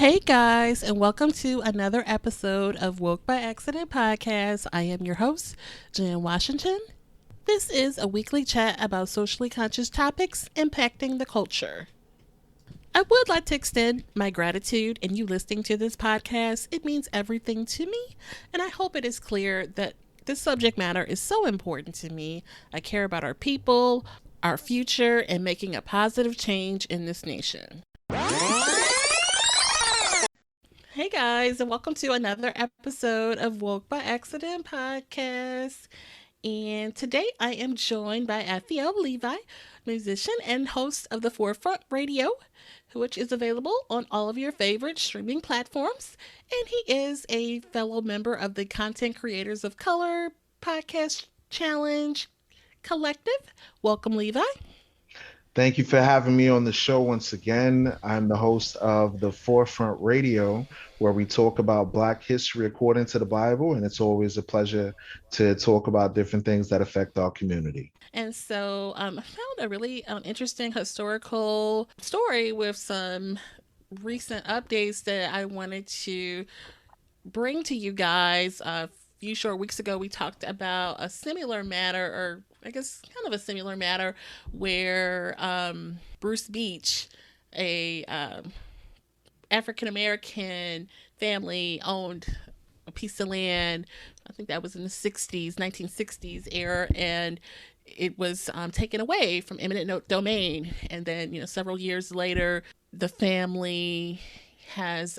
Hey guys, and welcome to another episode of Woke by Accident podcast. I am your host, Jen Washington. This is a weekly chat about socially conscious topics impacting the culture. I would like to extend my gratitude in you listening to this podcast. It means everything to me, and I hope it is clear that this subject matter is so important to me. I care about our people, our future, and making a positive change in this nation. Hey guys, and welcome to another episode of Woke by Accident podcast. And today I am joined by Phillip Levi, musician and host of the Forefront Radio, which is available on all of your favorite streaming platforms. And he is a fellow member of the Content Creators of Color Podcast Challenge Collective. Welcome, Levi. Thank you for having me on the show once again. I'm the host of the Forefront Radio, where we talk about Black history according to the Bible, and it's always a pleasure to talk about different things that affect our community. And so I found a really interesting historical story with some recent updates that I wanted to bring to you guys. A few short weeks ago, we talked about a similar matter, or I guess kind of a similar matter, where Bruce Beach, a African American family, owned a piece of land. I think that was in the 60s, 1960s era, and it was taken away from eminent domain. And then, several years later, the family has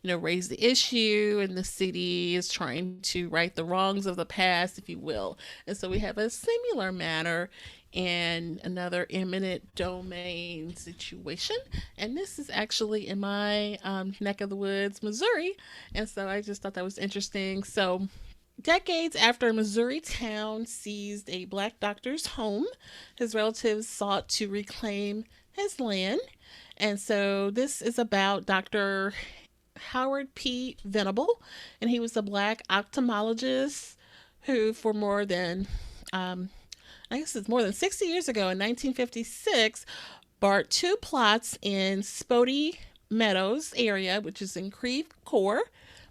raised the issue, and the city is trying to right the wrongs of the past, if you will. And so we have a similar matter and another eminent domain situation, and this is actually in my neck of the woods, Missouri. And so I just thought that was interesting. So decades after a Missouri town seized a black doctor's home, his relatives sought to reclaim his land. And so this is about Dr. Howard P. Venable, and he was a black ophthalmologist who, for more than, I guess it's more than 60 years ago, in 1956, bought two plots in Spody Meadows area, which is in Creve Coeur,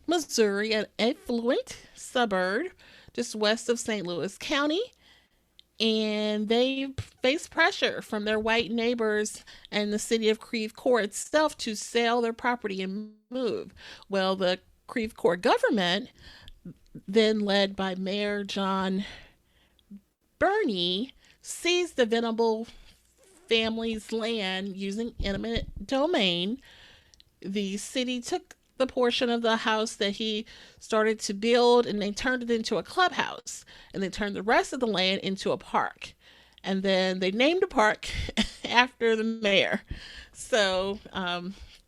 Missouri, an affluent suburb just west of St. Louis County. And they faced pressure from their white neighbors and the city of Creve Coeur itself to sell their property and move. Well, the Creve Coeur government, then led by Mayor John Burney, seized the Venable family's land using eminent domain. The city took the portion of the house that he started to build, and they turned it into a clubhouse, and they turned the rest of the land into a park, and then they named the park after the mayor. So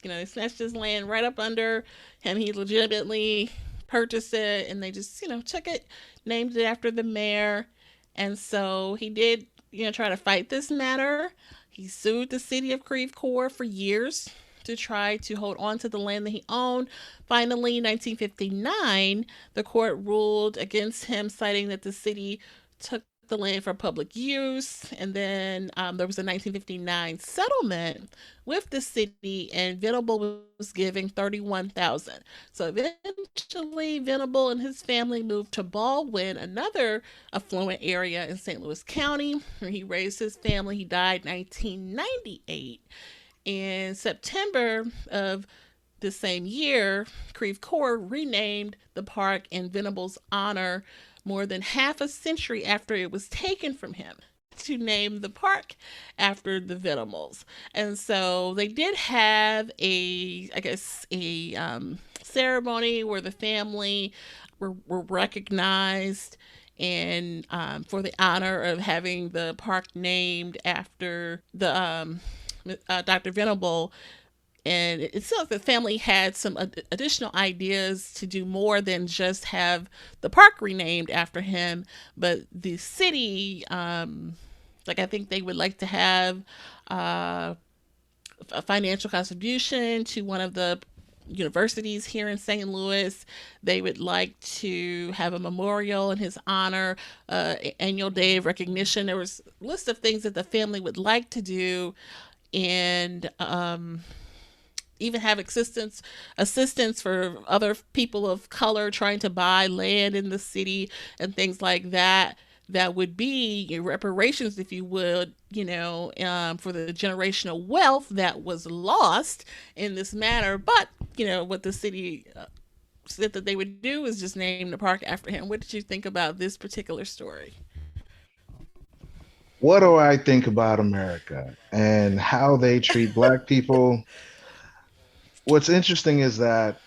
they snatched his land right up under him. He legitimately purchased it, and they just took it, named it after the mayor. And so he did try to fight this matter. He sued the city of Creve Coeur for years to try to hold on to the land that he owned. Finally, in 1959, the court ruled against him, citing that the city took the land for public use. And then there was a 1959 settlement with the city, and Venable was giving $31,000. So eventually, Venable and his family moved to Baldwin, another affluent area in St. Louis County, where he raised his family. He died in 1998. In September of the same year, Creve Coeur renamed the park in Venable's honor more than half a century after it was taken from him to name the park after the Venables. And so they did have a ceremony where the family were recognized, and for the honor of having the park named after the Dr. Venable. And it seems like the family had some additional ideas to do more than just have the park renamed after him. But the city, I think they would like to have a financial contribution to one of the universities here in St. Louis. They would like to have a memorial in his honor, annual day of recognition. There was a list of things that the family would like to do. And even have assistance for other people of color trying to buy land in the city and things like that. That would be reparations, if you would, for the generational wealth that was lost in this manner. But what the city said that they would do is just name the park after him. What did you think about this particular story? What do I think about America and how they treat Black people? What's interesting is that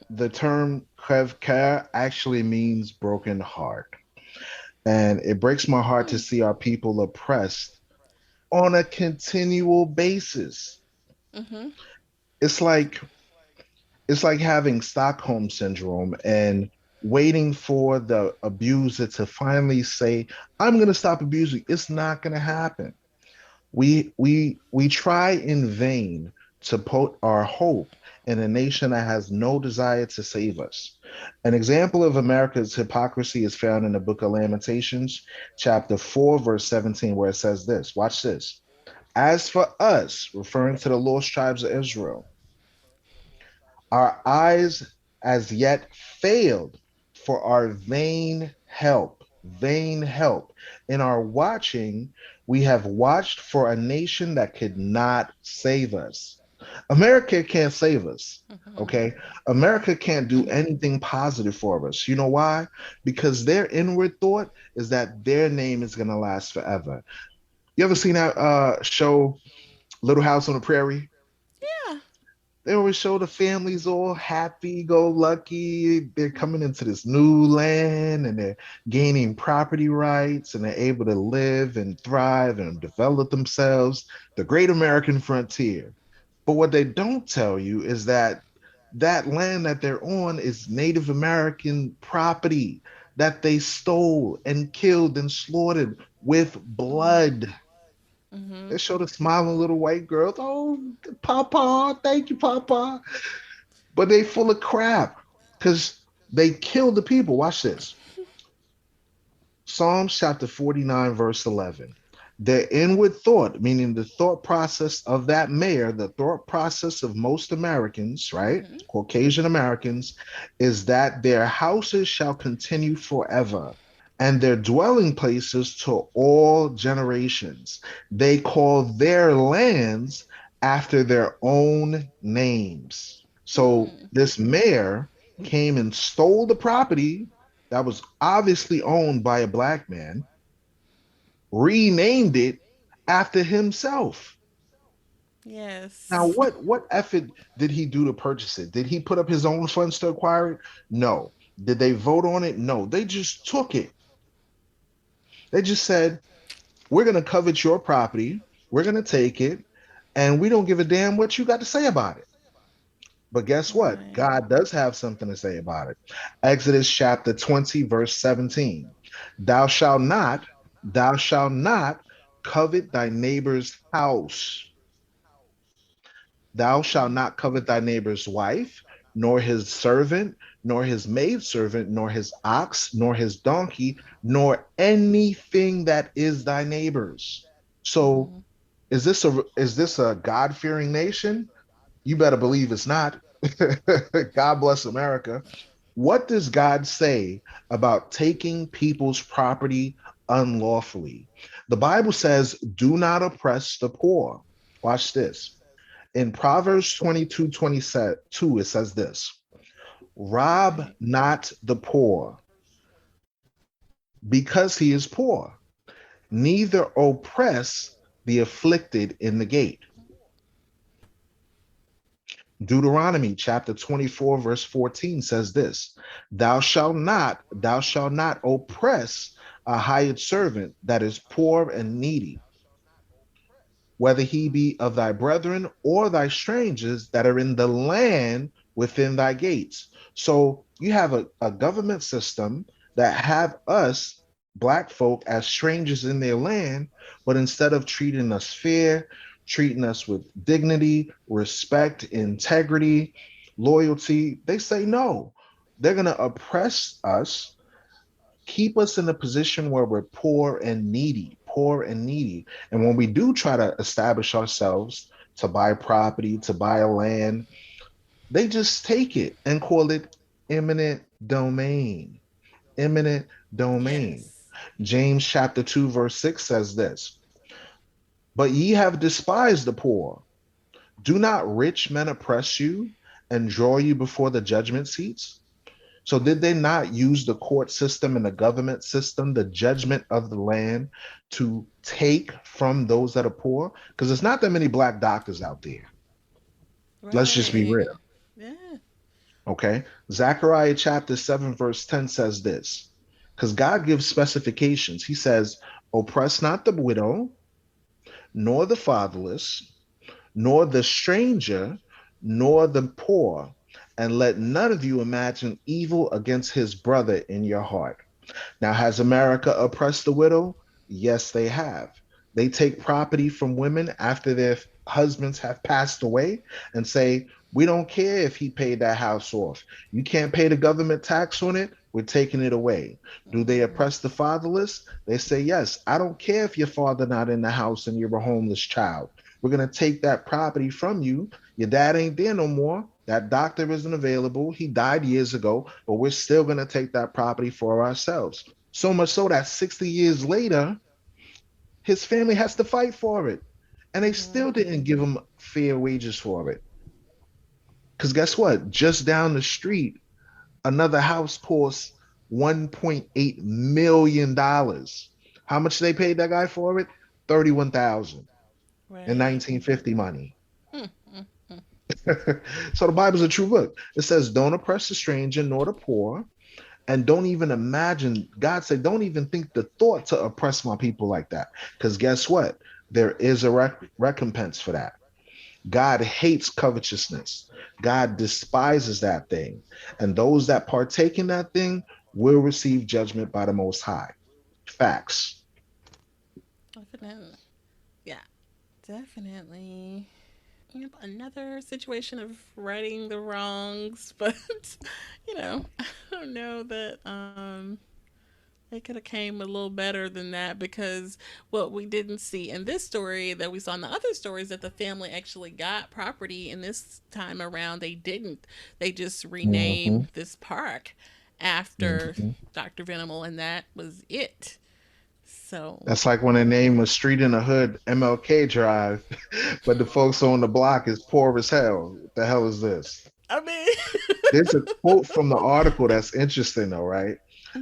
the term Creve Coeur actually means broken heart. And it breaks my heart to Hmm. see our people oppressed on a continual basis. Mm-hmm. It's like it's like having Stockholm syndrome and waiting for the abuser to finally say, I'm going to stop abusing. It's not going to happen. We try in vain to put our hope in a nation that has no desire to save us. An example of America's hypocrisy is found in the book of Lamentations, chapter 4, verse 17, where it says this. Watch this. As for us, referring to the lost tribes of Israel, our eyes as yet failed for our vain help. Vain help. In our watching, we have watched for a nation that could not save us. America can't save us. Mm-hmm. Okay. America can't do anything positive for us. You know why? Because their inward thought is that their name is going to last forever. You ever seen that show, Little House on the Prairie? Yeah. They always show the families all happy go lucky. They're coming into this new land and they're gaining property rights and they're able to live and thrive and develop themselves. The great American frontier. But what they don't tell you is that that land that they're on is Native American property that they stole and killed and slaughtered with Mm-hmm. blood. Mm-hmm. They show the smiling little white girls. Oh, Papa, thank you, Papa. But they full of crap because they killed the people. Watch this. Psalms chapter 49, verse 11. Their inward thought, meaning the thought process of that mayor, the thought process of most Americans, right? Mm-hmm. Caucasian Americans, is that their houses shall continue forever and their dwelling places to all generations. They call their lands after their own names. So Mm. this mayor came and stole the property that was obviously owned by a black man, renamed it after himself. Now, Yes. what effort did he do to purchase it? Did he put up his own funds to acquire it? No. Did they vote on it? No. They just took it. They just said, we're going to covet your property, we're going to take it, and we don't give a damn what you got to say about it. But guess what? Right. God does have something to say about it. Exodus chapter 20, verse 17. Thou shalt not, thou shalt not covet thy neighbor's house. Thou shalt Mm. not covet thy neighbor's wife, nor his servant, nor his maidservant, nor his ox, nor his donkey, nor anything that is thy neighbor's. So Mm-hmm. is this a God-fearing nation? You better believe it's not. God bless America. What does God say about taking people's property unlawfully? The Bible says, do not oppress the poor. Watch this. In Proverbs 22:22, it says this: rob Right. not the poor because he is poor, neither oppress the afflicted in the gate. Deuteronomy chapter 24, verse 14 says this: thou shalt not oppress a hired servant that is poor and needy, whether he be of thy brethren or thy strangers that are in the land within thy gates. So you have a government system that have us black folk as strangers in their land, but instead of treating us fair, treating us with dignity, respect, integrity, loyalty, they say no. They're going to oppress us, keep us in a position where we're poor and needy, poor and needy. And when we do try to establish ourselves to buy property, to buy a land. They just take it and call it eminent domain. Eminent domain. Yes. James chapter 2, verse 6 says this: But ye have despised the poor. Do not rich men oppress you and draw you before the judgment seats? So, did they not use the court system and the government system, the judgment of the land, to take from those that are poor? Because there's not that many black doctors out there. Let's just be Right. real. Yeah. Okay. Zechariah chapter 7, verse 10 says this, because God gives specifications. He says, Oppress not the widow, nor the fatherless, nor the stranger, nor the poor, and let none of you imagine evil against his brother in your heart. Now, has America oppressed the widow? Yes, they have. They take property from women after their husbands have passed away and say, we don't care if he paid that house off. You can't pay the government tax on it. We're taking it away. Do they Mm-hmm. oppress the fatherless? They say, yes, I don't care if your father not in the house and you're a homeless child. We're going to take that property from you. Your dad ain't there no more. That doctor isn't available. He died years ago, but we're still going to take that property for ourselves. So much so that 60 years later, his family has to fight for it. And they Mm-hmm. still didn't give him fair wages for it. Because guess what? Just down the street, another house costs $1.8 million. How much they paid that guy for it? 31,000 in Right. 1950 money. Mm-hmm. So the Bible's a true book. It says, don't oppress the stranger nor the poor, and don't even imagine. God said, don't even think the thought to oppress my people like that. Because guess what? There is a recompense for that. God hates covetousness. God despises that thing. And those that partake in that thing will receive judgment by the Most High. Facts. Definitely. Yeah. Definitely. Yep, another situation of righting the wrongs, but I don't know that it could have came a little better than that because what we didn't see in this story that we saw in the other stories that the family actually got property, and this time around they didn't. They just Mm-hmm, renamed this park after mm-hmm. Dr. Venable, and that was it. So, That's like when they name a street in the hood MLK Drive, but the folks on the block is poor as hell. What the hell is this? I mean, There's a quote from the article that's interesting, though, right?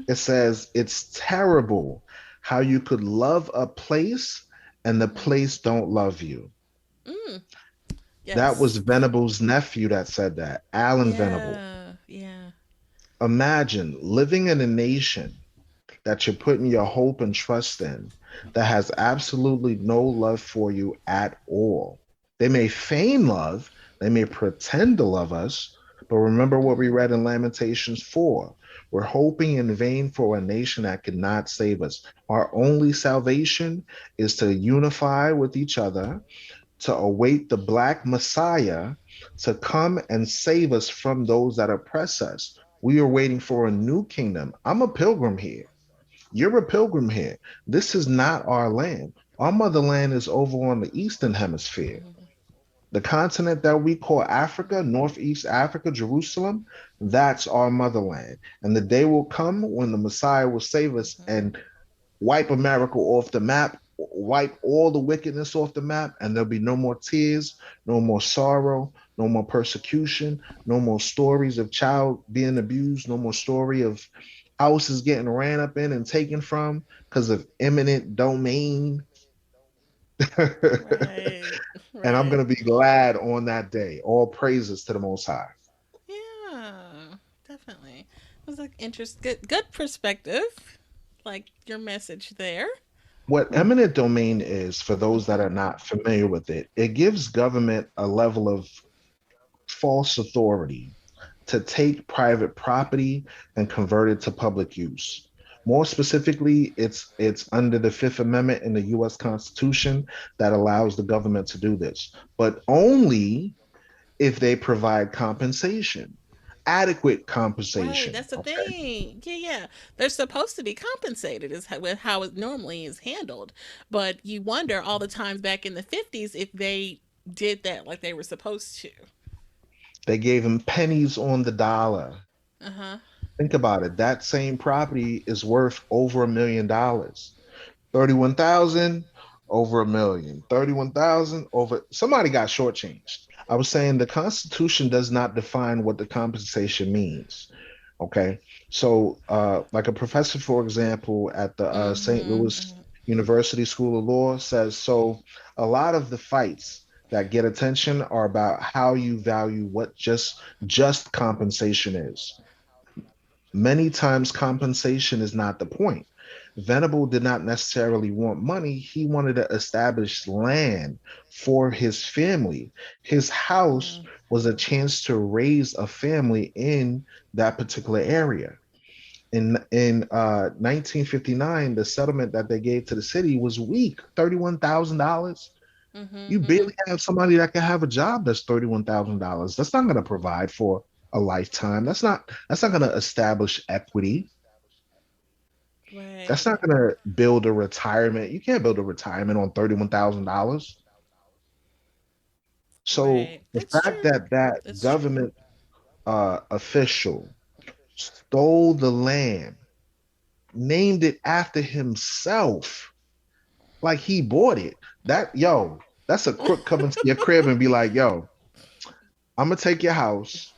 It says, It's terrible how you could love a place and the mhm. place don't love you. Mm, That was yes. Venable's nephew that said that, Alan Venable. Yeah, yeah. Imagine living in a nation that you're putting your hope and trust in that has absolutely no love for you at all. They may feign love, they may pretend to love us, but remember what we Mm-hmm. read in Lamentations 4. We're hoping in vain for a nation that cannot save us. Our only salvation is to unify with each other, to await the Black Messiah to come and save us from those that oppress us. We are waiting for a new kingdom. I'm a pilgrim here. You're a pilgrim here. This is not our land. Our motherland is over on the Eastern Hemisphere. Mm-hmm. The continent that we call Africa, Northeast Africa, Jerusalem, that's our motherland. And the day will come when the Messiah will save us Mm-hmm. and wipe America off the map, wipe all the wickedness off the map, and there'll be no more tears, no more sorrow, no more persecution, no more stories of child being abused, no more story of houses getting ran up in and taken from because of eminent domain. Right, And I'm right. going to be glad on that day. All praises to the Most High. Yeah, definitely. It was like good perspective. Like your message there. What eminent domain is, for those that Mm-hmm. are not familiar with it, it gives government a level of false authority to take private property and convert it to public use. More specifically, it's under the Fifth Amendment in the U.S. Constitution that allows the government to do this, but only if they provide compensation, adequate Right, compensation. that's the Okay. thing. Yeah, yeah. They're supposed to be compensated is with how it normally is handled. But you wonder all the times back in the 50s if they did that like they were supposed to. They gave him pennies on the dollar. Uh huh. Think about it. That same property is worth over $1 million. 31,000 over a million. 31,000 over somebody got shortchanged. I was saying the Constitution does not define what the compensation means. Okay. So like a professor, for example, at the St. Mm-hmm. Louis University School of Law says so a lot of the fights that get attention are about how you value what just compensation is. Many times compensation is not the point. Venable did not necessarily want money. He wanted to establish land for his family. His house Mm-hmm. was a chance to raise a family in that particular area. In 1959, the settlement that they gave to the city was weak, $31,000. You Mm-hmm. barely have somebody that can have a job that's $31,000. That's not going to provide for a lifetime. That's not going to establish equity. That's Right. not going to build a retirement. You can't build a retirement on $31,000. So Right. the That's fact true. that that That's true. government official stole the land, named it after himself, like he bought it. That's a crook coming to your crib and be like, yo, I'm gonna take your house.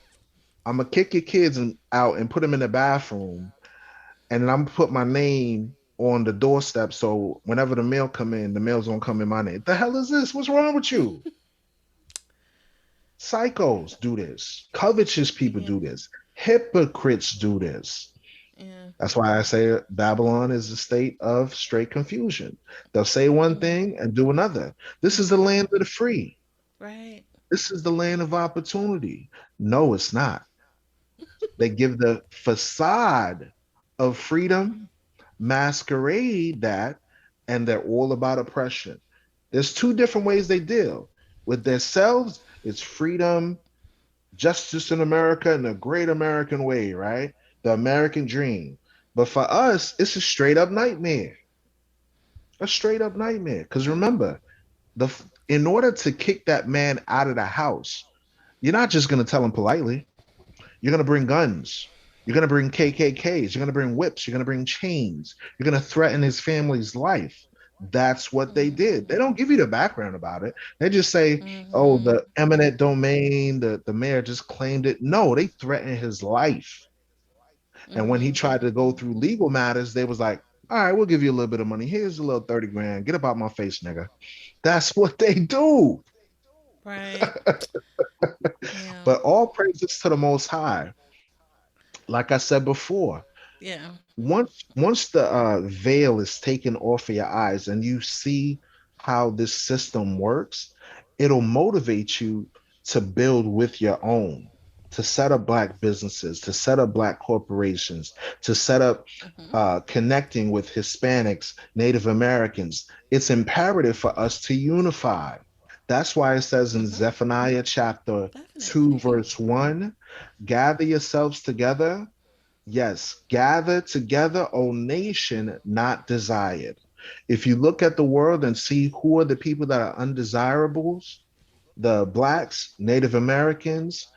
I'm gonna kick your kids out and put them in the bathroom, and then I'm gonna put my name on the doorstep. So whenever the mail come in, the mail's gonna come in my name. The hell is this? What's wrong with you? Psychos do this. Covetous people Yeah. do this. Hypocrites do this. Yeah. That's why I say Babylon is a state of straight confusion. They'll say one Mm-hmm. thing and do another. This is the Mm-hmm. land of the free. Right. This is the land of opportunity. No, it's not. They give the facade of freedom, masquerade that, and they're all about oppression. There's two different ways they deal with themselves. It's freedom, justice in America, and the great American way, right? The American dream. But for us, it's a straight up nightmare. A straight up nightmare. Because Mm-hmm. remember, in order to kick that man out of the house, you're not just going to tell him politely. You're going to bring guns. You're going to bring KKKs. You're going to bring whips. You're going to bring chains. You're going to threaten his family's life. That's what they did. They Mm-hmm. don't give you the background about it. They just say, oh, Mm-hmm. the eminent domain, the mayor just claimed it. No, they threatened his life. And when he Mm-hmm. tried to go through legal matters, they was like, all right, we'll give you a little bit of money. Here's a little 30 grand. Get about my face, nigga. That's what they do. Right. Yeah. But all praises to the Most High. Like I said before, Yeah. once the veil is taken off of your eyes and you see how this system works, it'll motivate you to build with your own, to set up black businesses, to set up black corporations, to set up Mm-hmm. connecting with Hispanics, Native Americans. It's imperative for us to unify. That's why it says in Mm-hmm. Zephaniah chapter 2, Definitely. verse 1, gather yourselves together. Yes, gather together, O nation not desired. If you look at the world and see who are the people that are undesirables, the blacks, Native Americans,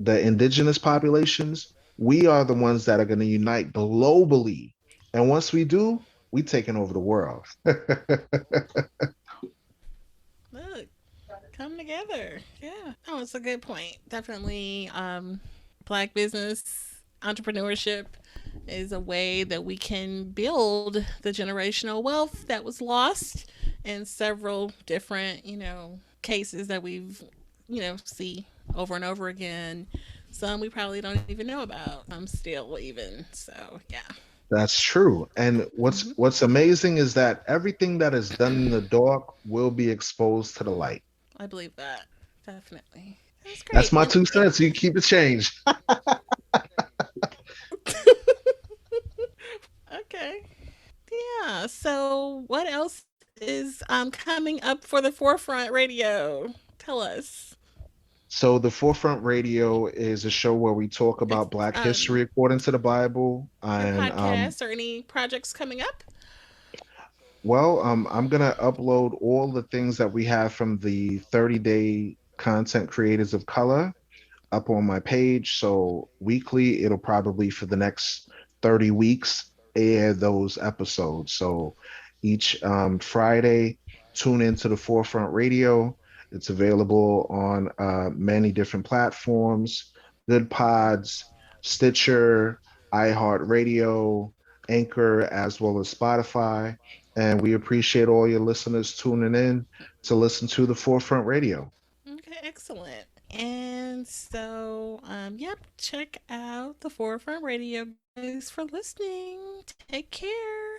the indigenous populations, we are the ones that are going to unite globally. And once we do, we taking over the world. Look, come together. Yeah. Oh, it's a good point. Definitely, black business entrepreneurship is a way that we can build the generational wealth that was lost in several different, cases that we've, see over and over again. Some we probably don't even know about. Still even. So yeah. That's true. And Hmm. what's amazing is that everything that is done in the dark will be exposed to the light. I believe that. Definitely. That's That's great. my And two cents. You keep it changed. okay. Yeah. So what else is coming up for the Forefront Radio? Tell us. So the Forefront Radio is a show where we talk It's about Black history according to the Bible, your and podcast or any projects coming up? Well, I'm gonna upload all the things that we have from the 30-day content creators of color up on my page. So weekly, it'll probably for the next 30 weeks air those episodes. So each Friday, tune into the Forefront Radio. It's available on many different platforms, Good Pods, Stitcher, iHeartRadio, Anchor, as well as Spotify. And we appreciate all your listeners tuning in to listen to the Forefront Radio. Okay, excellent. And so, yep, check out the Forefront Radio, guys, for listening. Take care.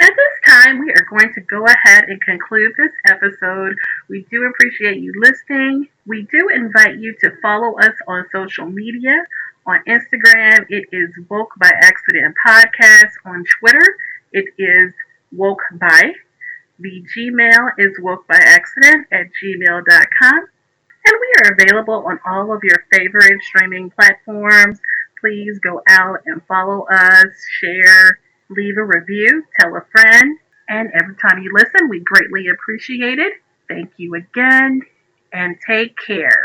At this time, we are going to go ahead and conclude this episode. We do appreciate you listening. We do invite you to follow us on social media. On Instagram, it is Woke by Accident Podcast. On Twitter, it is Woke by. The Gmail is wokebyaccident@gmail.com. And we are available on all of your favorite streaming platforms. Please go out and follow us, share, leave a review, tell a friend. And every time you listen, we greatly appreciate it. Thank you again, and take care.